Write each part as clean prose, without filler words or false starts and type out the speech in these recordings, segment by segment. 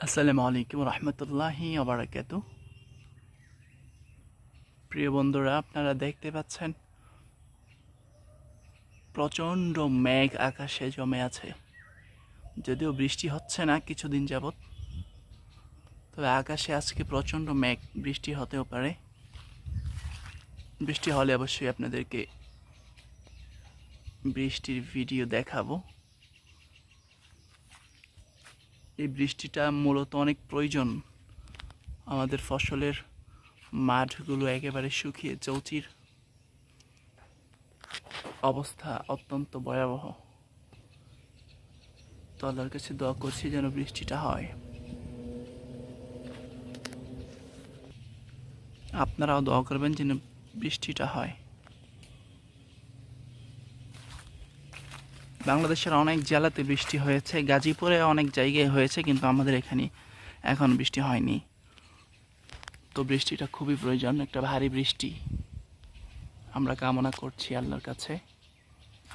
আসসালামু আলাইকুম রহমতুল্লাহি আবরাকাতু। প্রিয় বন্ধুরা, আপনারা দেখতে পাচ্ছেন প্রচণ্ড মেঘ আকাশে জমে আছে। যদিও বৃষ্টি হচ্ছে না কিছুদিন যাবৎ, তবে আকাশে আজকে প্রচণ্ড মেঘ, বৃষ্টি হতেও পারে। বৃষ্টি হলে অবশ্যই আপনাদেরকে বৃষ্টির ভিডিও দেখাবো। এই বৃষ্টিটা মূলত অনেক প্রয়োজন। আমাদের ফসলের মাঠগুলো একেবারে শুকিয়ে চৌচির অবস্থা অত্যন্ত ভয়াবহ। তো আল্লাহর কাছে দোয়া করছি যেন বৃষ্টিটা হয়। আপনারাও দোয়া করবেন যেন বৃষ্টিটা হয়। বাংলাদেশের অনেক জেলাতে বৃষ্টি হয়েছে, গাজীপুরে অনেক জায়গায় হয়েছে, কিন্তু আমাদের এখানে এখন বৃষ্টি হয়নি। তো বৃষ্টিটা খুবই প্রয়োজন, একটা ভারী বৃষ্টি আমরা কামনা করছি আল্লাহর কাছে।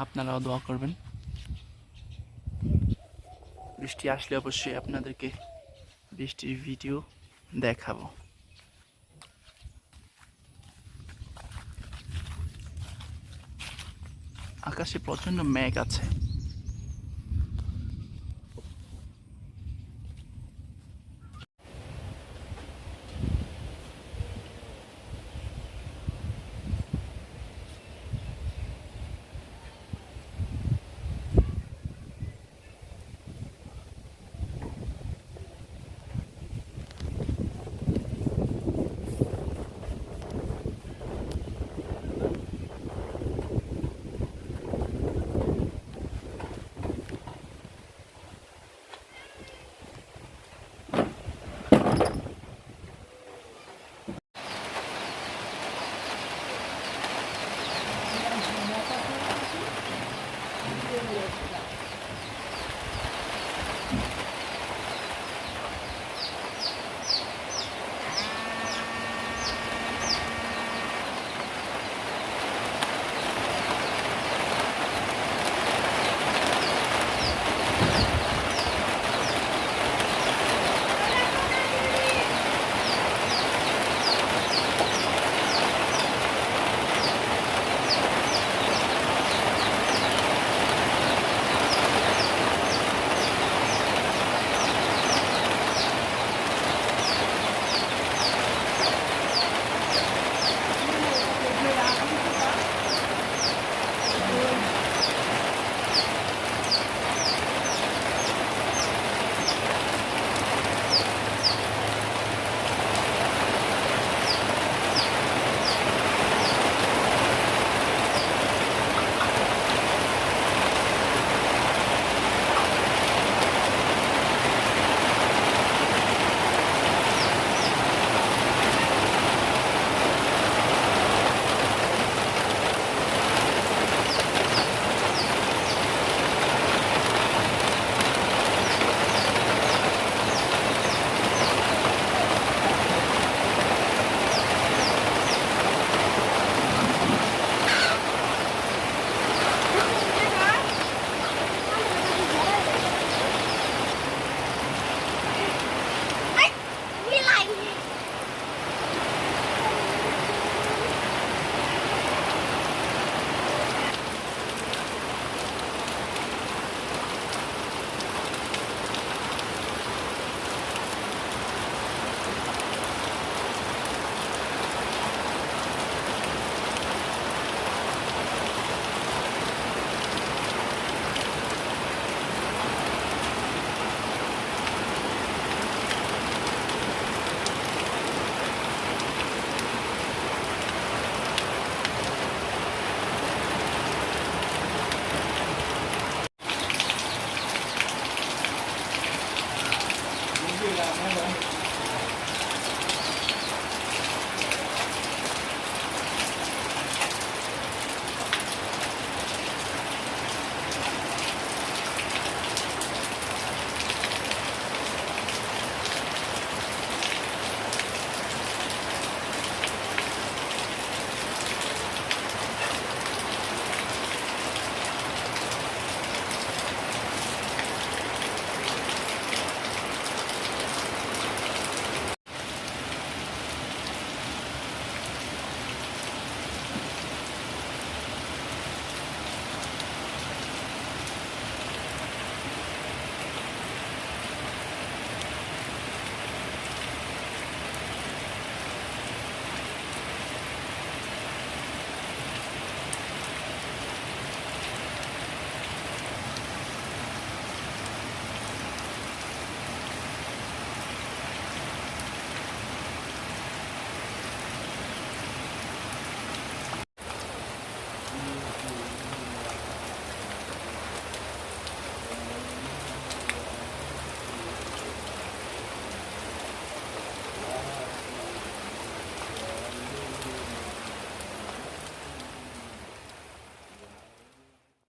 আপনারাও দোয়া করবেন। বৃষ্টি আসলে অবশ্যই আপনাদেরকে বৃষ্টির ভিডিও দেখাবো। আকাশে প্রচণ্ড মেঘ আছে।